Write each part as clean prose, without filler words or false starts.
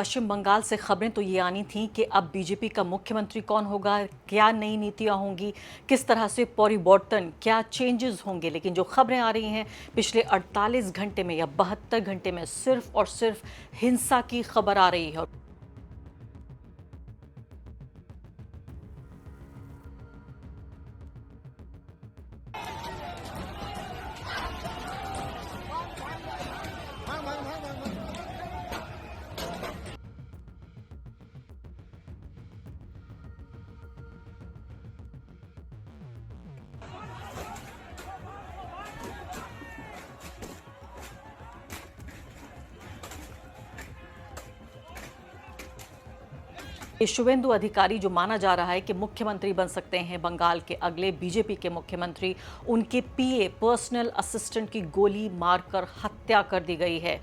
पश्चिम बंगाल से खबरें तो ये आनी थी कि अब बीजेपी का मुख्यमंत्री कौन होगा, क्या नई नीतियां होंगी, किस तरह से परिवर्तन, क्या चेंजेस होंगे। लेकिन जो खबरें आ रही हैं पिछले 48 घंटे में या 72 घंटे में सिर्फ और सिर्फ हिंसा की खबर आ रही है। शुवेंदु अधिकारी जो माना जा रहा है कि मुख्यमंत्री बन सकते हैं बंगाल के अगले बीजेपी के मुख्यमंत्री, उनके पीए पर्सनल असिस्टेंट की गोली मारकर हत्या कर दी गई है।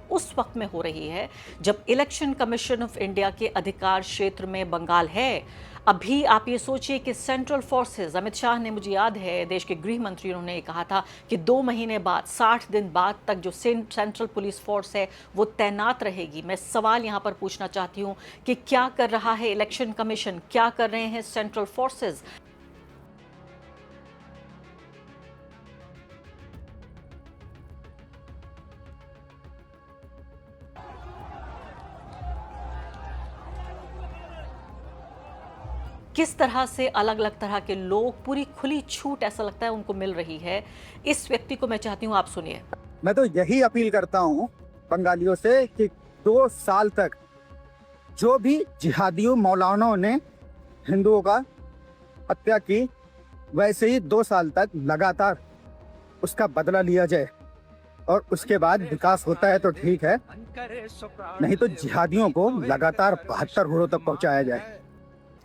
उस वक्त में हो रही है जब इलेक्शन कमीशन ऑफ इंडिया के अधिकार क्षेत्र में बंगाल है। अभी आप ये सोचिए कि सेंट्रल फोर्सेस, अमित शाह ने, मुझे याद है देश के गृह मंत्री, उन्होंने ये कहा था कि 2 महीने बाद, 60 दिन बाद तक जो सेंट्रल पुलिस फोर्स है वो तैनात रहेगी। मैं सवाल यहाँ पर पूछना चाहती हूँ कि क्या कर रहा है इलेक्शन कमीशन, क्या कर रहे हैं सेंट्रल फोर्सेस। किस तरह से अलग अलग तरह के लोग, पूरी खुली छूट ऐसा लगता है उनको मिल रही है। इस व्यक्ति को मैं चाहती हूँ आप सुनिए। मैं तो यही अपील करता हूँ बंगालियों से कि 2 साल तक जो भी जिहादियों मौलानाओं ने हिंदुओं का हत्या की, वैसे ही 2 साल तक लगातार उसका बदला लिया जाए और उसके बाद विकास होता है तो ठीक है, नहीं तो जिहादियों को लगातार 72 घरों तक पहुंचाया जाए।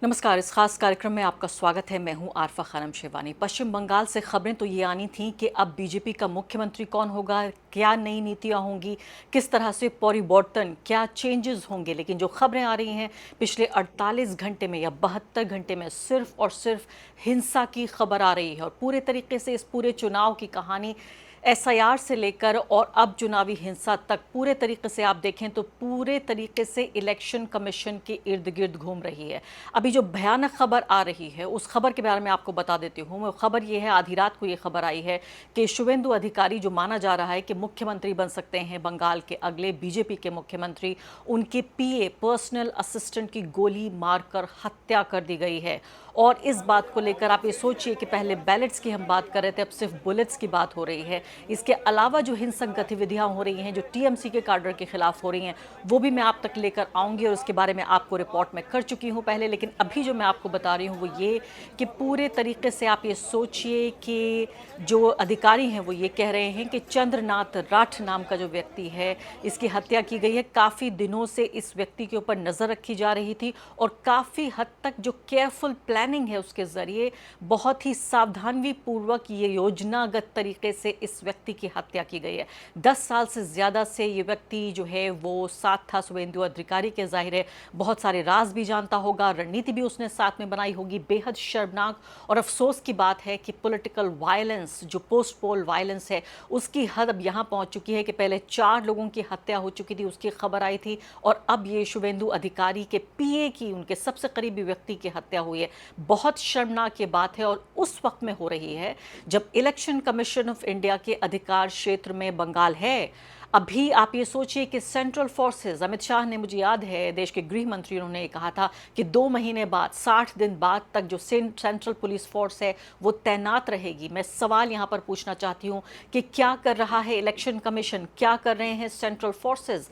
नमस्कार, इस खास कार्यक्रम में आपका स्वागत है। मैं हूं आरफा खानम शेवानी। पश्चिम बंगाल से खबरें तो ये आनी थी कि अब बीजेपी का मुख्यमंत्री कौन होगा, क्या नई नीतियां होंगी, किस तरह से परिवर्तन, क्या चेंजेस होंगे। लेकिन जो खबरें आ रही हैं पिछले 48 घंटे में या 72 घंटे में सिर्फ और सिर्फ हिंसा की खबर आ रही है। और पूरे तरीके से इस पूरे चुनाव की कहानी एसआईआर से लेकर और अब चुनावी हिंसा तक पूरे तरीके से आप देखें तो पूरे तरीके से इलेक्शन कमीशन के इर्द गिर्द घूम रही है। अभी जो भयानक खबर आ रही है उस खबर के बारे में आपको बता देती हूँ। वो खबर ये है, आधी रात को ये खबर आई है कि शुवेंदु अधिकारी जो माना जा रहा है कि मुख्यमंत्री बन सकते हैं बंगाल के अगले बीजेपी के मुख्यमंत्री, उनके पीए पर्सनल असिस्टेंट की गोली मारकर हत्या कर दी गई है। और इस बात को लेकर आप ये सोचिए कि पहले बैलेट्स की हम बात कर रहे थे, अब सिर्फ बुलेट्स की बात हो रही है। इसके अलावा जो हिंसक गतिविधियां हो रही हैं, जो टीएमसी के कैडर के खिलाफ हो रही हैं, वो भी मैं आप तक लेकर आऊंगी और उसके बारे में आपको रिपोर्ट में कर चुकी हूं पहले। लेकिन अभी जो मैं आपको बता रही हूं वो ये कि पूरे तरीके से आप ये सोचिए कि जो अधिकारी हैं वो ये कह रहे हैं कि चंद्रनाथ राठ नाम का जो व्यक्ति है, इसकी हत्या की गई है। काफ़ी दिनों से इस व्यक्ति के ऊपर नज़र रखी जा रही थी और काफ़ी हद तक जो केयरफुल प्लानिंग है उसके ज़रिए बहुत ही सावधानी पूर्वक ये योजनागत तरीके से इस व्यक्ति की हत्या की गई है। 10 साल से ज़्यादा से ये व्यक्ति जो है वो साथ था शुवेंदु अधिकारी के। जाहिर है बहुत सारे राज भी जानता होगा, रणनीति भी उसने साथ में बनाई होगी। बेहद शर्मनाक और अफसोस की बात है कि पॉलिटिकल वायलेंस, जो पोस्ट पोल वायलेंस है, उसकी हद अब यहाँ पहुँच चुकी है कि पहले 4 लोगों की हत्या हो चुकी थी, उसकी खबर आई थी, और अब ये शुवेंदु अधिकारी के पीए की, उनके सबसे करीबी व्यक्ति की हत्या हुई है। बहुत शर्मनाक ये बात है और उस वक्त में हो रही है जब इलेक्शन कमीशन ऑफ इंडिया के अधिकार क्षेत्र में बंगाल है। अभी आप ये सोचिए कि सेंट्रल फोर्सेस, अमित शाह ने, मुझे याद है देश के गृह मंत्री, उन्होंने ये कहा था कि 2 महीने बाद, 60 दिन बाद तक जो सेंट्रल पुलिस फोर्स है वो तैनात रहेगी। मैं सवाल यहाँ पर पूछना चाहती हूँ कि क्या कर रहा है इलेक्शन कमीशन, क्या कर रहे हैं सेंट्रल फोर्सेस।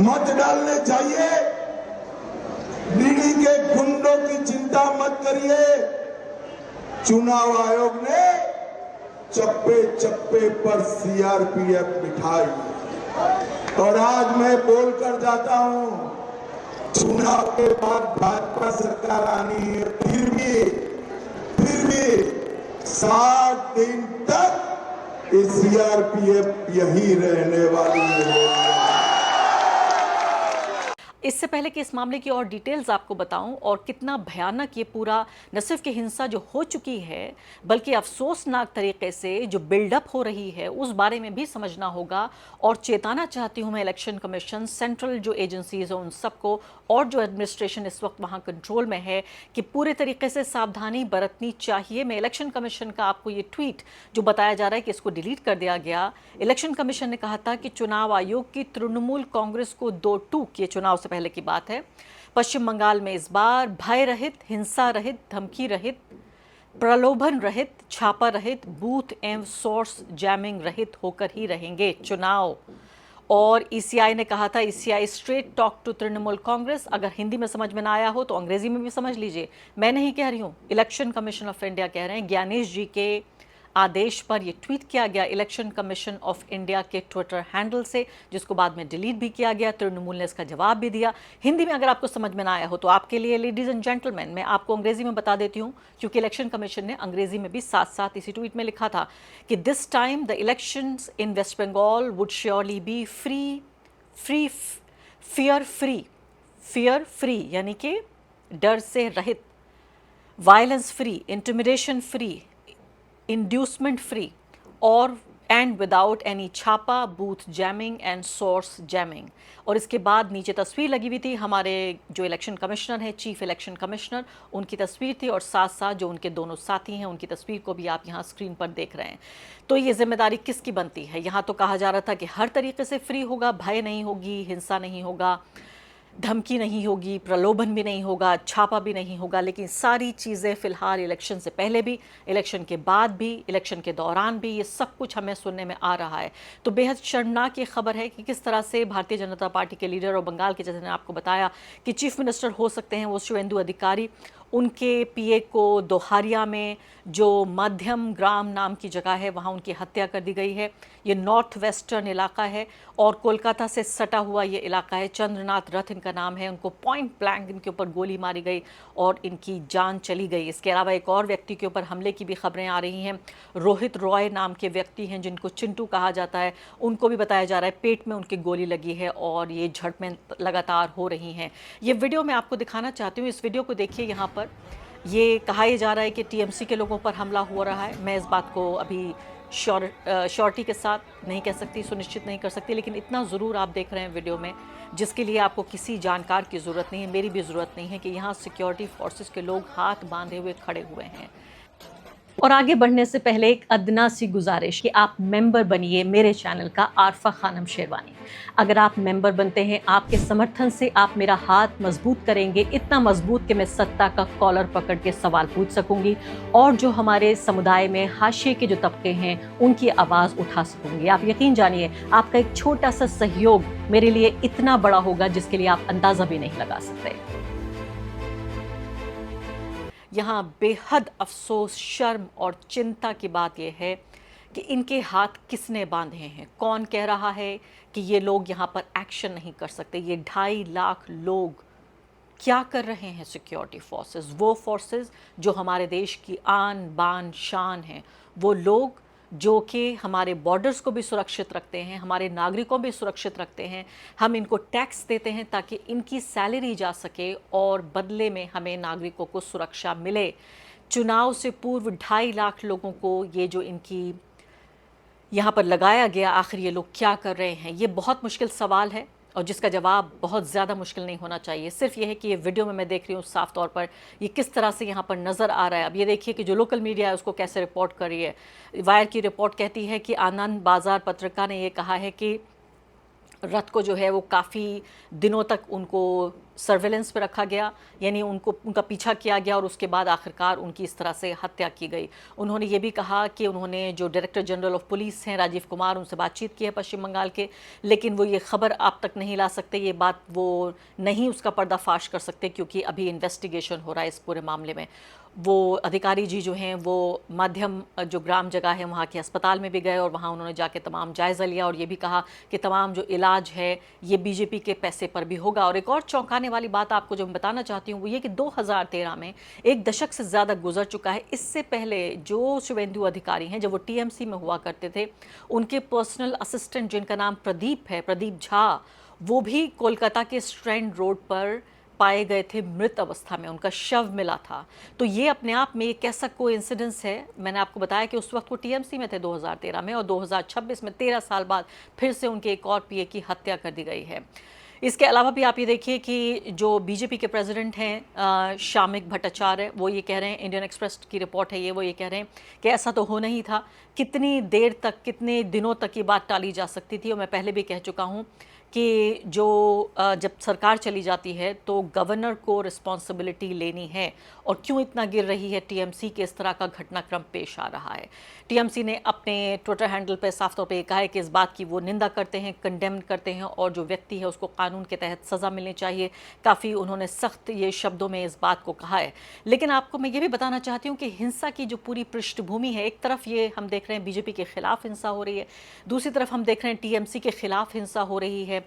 मत डालने चाहिए, बीड़ी के गुंडों की चिंता मत करिए। चुनाव आयोग ने चप्पे चप्पे पर सीआरपीएफ बिठाई और आज मैं बोलकर जाता हूं, चुनाव के बाद भाजपा सरकार आनी है, फिर भी 60 दिन तक ये सीआरपीएफ यही रहने वाली है। इससे पहले कि इस मामले की और डिटेल्स आपको बताऊं और कितना भयानक ये पूरा न सिर्फ कि हिंसा जो हो चुकी है बल्कि अफसोसनाक तरीके से जो बिल्डअप हो रही है उस बारे में भी समझना होगा। और चेताना चाहती हूं मैं इलेक्शन कमीशन, सेंट्रल जो एजेंसीज हैं उन सबको और जो एडमिनिस्ट्रेशन इस वक्त वहां कंट्रोल में है कि पूरे तरीके से सावधानी बरतनी चाहिए। मैं इलेक्शन कमीशन का आपको ये ट्वीट जो बताया जा रहा है कि इसको डिलीट कर दिया गया। इलेक्शन कमीशन ने कहा था कि चुनाव आयोग की तृणमूल कांग्रेस को 2 टूक, ये चुनाव से पहले की बात है, पश्चिम बंगाल में इस बार भय रहित, हिंसा रहित, धमकी रहित, प्रलोभन रहित, छापा रहित, बूथ एवं सोर्स जैमिंग रहित होकर ही रहेंगे चुनाव। और ईसीआई ने कहा था, ECI straight talk to Trinamool Congress. अगर हिंदी में समझ में ना आया हो तो अंग्रेजी में भी समझ लीजिए, मैं नहीं कह रही हूँ, इलेक्शन कमीशन ऑफ इंडिया कह रहे हैं। ज्ञानेश जी के आदेश पर यह ट्वीट किया गया इलेक्शन कमीशन ऑफ इंडिया के ट्विटर हैंडल से, जिसको बाद में डिलीट भी किया गया। तृणमूल ने इसका जवाब भी दिया। हिंदी में अगर आपको समझ में ना आया हो तो आपके लिए लेडीज एंड जेंटलमैन मैं आपको अंग्रेजी में बता देती हूँ, क्योंकि इलेक्शन कमीशन ने अंग्रेजी में भी साथ साथ इसी ट्वीट में लिखा था कि this time the elections in West Bengal would surely be fear free यानी कि डर से रहित, violence free, intimidation free, inducement free और एंड विदाउट एनी छापा, booth jamming and source jamming. और इसके बाद नीचे तस्वीर लगी हुई थी, हमारे जो इलेक्शन कमिश्नर हैं, चीफ इलेक्शन कमिश्नर, उनकी तस्वीर थी और साथ साथ जो उनके दोनों साथी हैं उनकी तस्वीर को भी आप यहाँ स्क्रीन पर देख रहे हैं। तो ये जिम्मेदारी किसकी बनती है? यहाँ तो कहा जा रहा था कि हर तरीके से फ्री होगा, भय नहीं होगी, हिंसा नहीं होगा, धमकी नहीं होगी, प्रलोभन भी नहीं होगा, छापा भी नहीं होगा, लेकिन सारी चीज़ें फ़िलहाल इलेक्शन से पहले भी, इलेक्शन के बाद भी, इलेक्शन के दौरान भी ये सब कुछ हमें सुनने में आ रहा है। तो बेहद शर्मनाक ये खबर है कि किस तरह से भारतीय जनता पार्टी के लीडर और बंगाल के, जैसे मैंने आपको बताया कि चीफ मिनिस्टर हो सकते हैं वो शुवेंदु अधिकारी, उनके पीए को दोहारिया में जो मध्यम ग्राम नाम की जगह है वहाँ उनकी हत्या कर दी गई है। ये नॉर्थ वेस्टर्न इलाका है और कोलकाता से सटा हुआ ये इलाका है। चंद्रनाथ रथ इनका नाम है। उनको पॉइंट ब्लैंक इनके ऊपर गोली मारी गई और इनकी जान चली गई। इसके अलावा एक और व्यक्ति के ऊपर हमले की भी खबरें आ रही हैं। रोहित रॉय नाम के व्यक्ति हैं जिनको चिंटू कहा जाता है, उनको भी बताया जा रहा है पेट में उनकी गोली लगी है और ये झड़पें लगातार हो रही हैं। ये वीडियो मैं आपको दिखाना चाहती हूँ। इस वीडियो को देखिए। यहाँ पर ये कहा यह जा रहा है कि टीएमसी के लोगों पर हमला हो रहा है। मैं इस बात को अभी श्योरिटी के साथ नहीं कह सकती, सुनिश्चित नहीं कर सकती, लेकिन इतना ज़रूर आप देख रहे हैं वीडियो में जिसके लिए आपको किसी जानकार की ज़रूरत नहीं है, मेरी भी ज़रूरत नहीं है, कि यहाँ सिक्योरिटी फोर्सेस के लोग हाथ बांधे हुए खड़े हुए हैं। और आगे बढ़ने से पहले एक अदना सी गुजारिश कि आप मेंबर बनिए मेरे चैनल का आरफा खानम शेरवानी। अगर आप मेंबर बनते हैं, आपके समर्थन से आप मेरा हाथ मजबूत करेंगे, इतना मजबूत कि मैं सत्ता का कॉलर पकड़ के सवाल पूछ सकूंगी और जो हमारे समुदाय में हाशिए के जो तबके हैं उनकी आवाज़ उठा सकूंगी। आप यकीन जानिए, आपका एक छोटा सा सहयोग मेरे लिए इतना बड़ा होगा जिसके लिए आप अंदाज़ा भी नहीं लगा सकते। यहाँ बेहद अफसोस, शर्म और चिंता की बात यह है कि इनके हाथ किसने बांधे हैं। कौन कह रहा है कि ये लोग यहाँ पर एक्शन नहीं कर सकते? ये 2.5 लाख लोग क्या कर रहे हैं? सिक्योरिटी फोर्सेस, वो फोर्सेस जो हमारे देश की आन बान शान हैं, वो लोग जो कि हमारे बॉर्डर्स को भी सुरक्षित रखते हैं, हमारे नागरिकों भी सुरक्षित रखते हैं। हम इनको टैक्स देते हैं ताकि इनकी सैलरी जा सके और बदले में हमें नागरिकों को सुरक्षा मिले। चुनाव से पूर्व 2.5 लाख लोगों को ये जो इनकी यहाँ पर लगाया गया, आखिर ये लोग क्या कर रहे हैं? ये बहुत मुश्किल सवाल है और जिसका जवाब बहुत ज़्यादा मुश्किल नहीं होना चाहिए। सिर्फ ये है कि ये वीडियो में मैं देख रही हूँ साफ तौर पर ये किस तरह से यहाँ पर नज़र आ रहा है। अब ये देखिए कि जो लोकल मीडिया है उसको कैसे रिपोर्ट कर रही है। वायर की रिपोर्ट कहती है कि आनंद बाज़ार पत्रिका ने ये कहा है कि रथ को जो है वो काफ़ी दिनों तक उनको सर्वेलेंस पे रखा गया, यानी उनका पीछा किया गया और उसके बाद आखिरकार उनकी इस तरह से हत्या की गई। उन्होंने ये भी कहा कि उन्होंने जो डायरेक्टर जनरल ऑफ पुलिस हैं राजीव कुमार, उनसे बातचीत की है पश्चिम बंगाल के, लेकिन वो ये खबर आप तक नहीं ला सकते, ये बात वो नहीं उसका पर्दाफाश कर सकते क्योंकि अभी इन्वेस्टिगेशन हो रहा है इस पूरे मामले में। वो अधिकारी जी जो हैं वो मध्यम जो ग्राम जगह है वहाँ के अस्पताल में भी गए और वहाँ उन्होंने जाके तमाम जायज़ा लिया और ये भी कहा कि तमाम जो इलाज है ये बीजेपी के पैसे पर भी होगा। और एक और चौंकाने वाली बात आपको जो मैं बताना चाहती हूँ वो ये कि 2013 में, एक दशक से ज़्यादा गुजर चुका है, इससे पहले जो शुवेंदु अधिकारी हैं जब वो टीएमसी में हुआ करते थे, उनके पर्सनल असिस्टेंट जिनका नाम प्रदीप है, प्रदीप झा, वो भी कोलकाता के स्ट्रैंड रोड पर पाए गए थे मृत अवस्था में, उनका शव मिला था। तो ये अपने आप में एक ऐसा कोइंसिडेंस है। मैंने आपको बताया कि उस वक्त वो टीएमसी में थे 2013 में, और 2026 में 13 साल बाद फिर से उनके एक और पीए की हत्या कर दी गई है। इसके अलावा भी आप ये देखिए कि जो बीजेपी के प्रेसिडेंट हैं शामिक भट्टाचार्य, वो ये कह रहे हैं, इंडियन एक्सप्रेस की रिपोर्ट है ये, वो ये कह रहे हैं कि ऐसा तो होना ही था। कितनी देर तक, कितने दिनों तक ये बात टाली जा सकती थी। और मैं पहले भी कह चुका हूँ कि जब सरकार चली जाती है तो गवर्नर को रिस्पॉन्सिबिलिटी लेनी है। और क्यों इतना गिर रही है टीएमसी के इस तरह का घटनाक्रम पेश आ रहा है। टीएमसी ने अपने ट्विटर हैंडल पर साफ तौर पे कहा है कि इस बात की वो निंदा करते हैं, कंडेम करते हैं, और जो व्यक्ति है उसको कानून के तहत सज़ा मिलनी चाहिए। काफ़ी उन्होंने सख्त ये शब्दों में इस बात को कहा है। लेकिन आपको मैं ये भी बताना चाहती हूँ कि हिंसा की जो पूरी पृष्ठभूमि है, एक तरफ ये हम देख रहे हैं बीजेपी के खिलाफ हिंसा हो रही है, दूसरी तरफ हम देख रहे हैं टीएमसी के खिलाफ हिंसा हो रही है।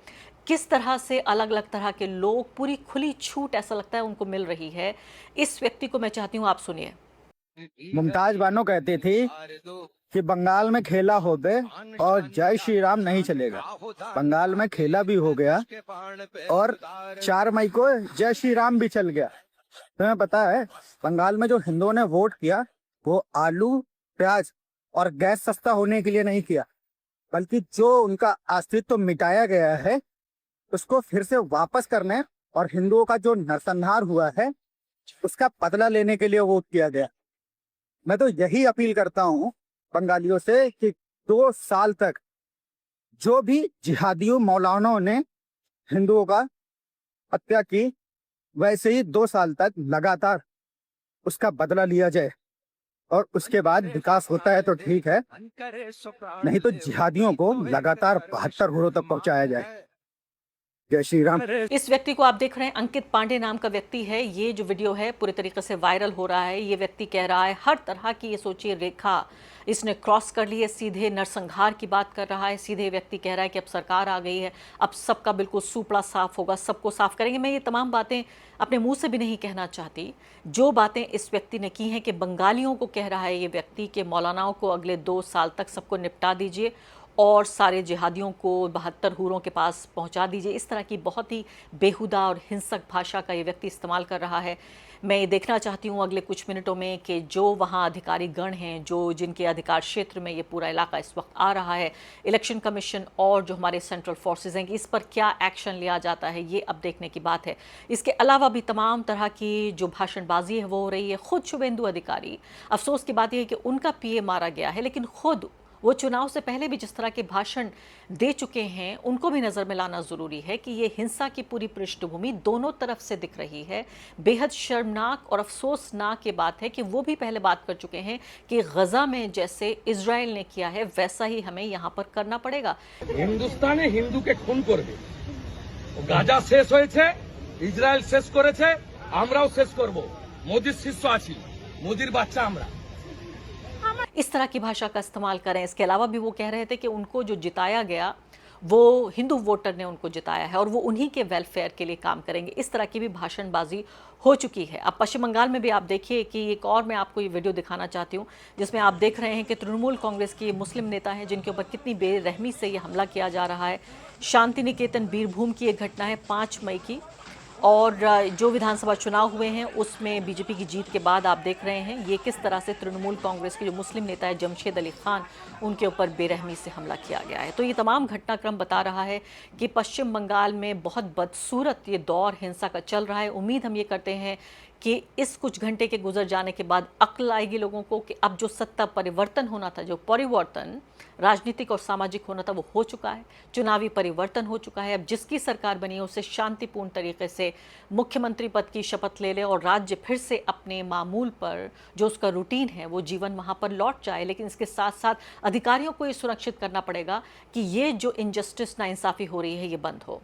किस तरह से अलग अलग तरह के लोग, पूरी खुली छूट ऐसा लगता है उनको मिल रही है। इस व्यक्ति को मैं चाहती हूँ आप सुनिए। मुमताज बानो कहती थी कि बंगाल में खेला हो बे और जय श्री राम नहीं चलेगा। बंगाल में खेला भी हो गया और 4 मई को जय श्री राम भी चल गया। तुम्हें पता है बंगाल में जो हिंदुओं ने वोट किया वो आलू, प्याज और गैस सस्ता होने के लिए नहीं किया, बल्कि जो उनका अस्तित्व मिटाया गया है उसको फिर से वापस करने और हिंदुओं का जो नरसंहार हुआ है उसका बदला लेने के लिए वोट किया गया। मैं तो यही अपील करता हूँ बंगालियों से कि 2 साल तक जो भी जिहादियों मौलानाओं ने हिंदुओं का हत्या की, वैसे ही 2 साल तक लगातार उसका बदला लिया जाए। और उसके बाद विकास होता है तो ठीक है, नहीं तो जिहादियों को लगातार 72 घोड़ों तक पहुंचाया जाए। जय श्री राम। इस व्यक्ति को आप देख रहे हैं, अंकित पांडे नाम का व्यक्ति है। ये जो वीडियो है पूरी तरीके से वायरल हो रहा है। ये व्यक्ति कह रहा है हर तरह की, ये सोचिए, रेखा इसने क्रॉस कर ली है, सीधे नरसंहार की बात कर रहा है। सीधे व्यक्ति कह रहा है कि अब सरकार आ गई है, अब सबका बिल्कुल सूपड़ा साफ होगा, सबको साफ करेंगे। मैं ये तमाम बातें अपने मुंह से भी नहीं कहना चाहती। जो बातें इस व्यक्ति ने की हैं कि बंगालियों को कह रहा है ये व्यक्ति कि मौलानाओं को अगले 2 साल तक सबको निपटा दीजिए और सारे जिहादियों को 72 हूरों के पास पहुंचा दीजिए। इस तरह की बहुत ही बेहुदा और हिंसक भाषा का ये व्यक्ति इस्तेमाल कर रहा है। मैं ये देखना चाहती हूँ अगले कुछ मिनटों में कि जो वहाँ अधिकारी गण हैं, जिनके अधिकार क्षेत्र में ये पूरा इलाका इस वक्त आ रहा है, इलेक्शन कमीशन और जो हमारे सेंट्रल फोर्सेज हैं, इस पर क्या एक्शन लिया जाता है, ये अब देखने की बात है। इसके अलावा भी तमाम तरह की जो भाषणबाजी है वो हो रही है। खुद शुभेंदु अधिकारी, अफसोस की बात यह है कि उनका पीए मारा गया है, लेकिन खुद वो चुनाव से पहले भी जिस तरह के भाषण दे चुके हैं, उनको भी नज़र में लाना ज़रूरी है कि ये हिंसा की पूरी पृष्ठभूमि दोनों तरफ से दिख रही है। बेहद शर्मनाक और अफसोसनाक ये बात है कि वो भी पहले बात कर चुके हैं कि गजा में जैसे इजराइल ने किया है वैसा ही हमें यहाँ पर करना पड़ेगा। हिंदुस्ताने हिंदू के खून करबे, गाजा शेष হয়েছে, इजराइल शेष করেছে, আমরাও শেষ করব। মোদির শিষ্য আছি, মোদির বাচ্চা আমরা। इस तरह की भाषा का इस्तेमाल करें। इसके अलावा भी वो कह रहे थे कि उनको जो जिताया गया वो हिंदू वोटर ने उनको जिताया है और वो उन्हीं के वेलफेयर के लिए काम करेंगे। इस तरह की भी भाषणबाजी हो चुकी है। अब पश्चिम बंगाल में भी आप देखिए कि एक और मैं आपको ये वीडियो दिखाना चाहती हूँ जिसमें आप देख रहे हैं कि तृणमूल कांग्रेस के मुस्लिम नेता हैं जिनके ऊपर कितनी बेरहमी से ये हमला किया जा रहा है। शांति निकेतन बीरभूम की एक घटना है 5 मई की, और जो विधानसभा चुनाव हुए हैं उसमें बीजेपी की जीत के बाद आप देख रहे हैं ये किस तरह से तृणमूल कांग्रेस के जो मुस्लिम नेता है जमशेद अली खान, उनके ऊपर बेरहमी से हमला किया गया है। तो ये तमाम घटनाक्रम बता रहा है कि पश्चिम बंगाल में बहुत बदसूरत ये दौर हिंसा का चल रहा है। उम्मीद हम ये करते हैं कि इस कुछ घंटे के गुजर जाने के बाद अक्ल आएगी लोगों को कि अब जो सत्ता परिवर्तन होना था, जो परिवर्तन राजनीतिक और सामाजिक होना था, वो हो चुका है। चुनावी परिवर्तन हो चुका है। अब जिसकी सरकार बनी है उसे शांतिपूर्ण तरीके से मुख्यमंत्री पद की शपथ ले ले और राज्य फिर से अपने मामूल पर जो उसका रूटीन है वो जीवन वहाँ पर लौट जाए। लेकिन इसके साथ साथ अधिकारियों को ये सुरक्षित करना पड़ेगा कि ये जो इनजस्टिस, नाइंसाफ़ी हो रही है, ये बंद हो।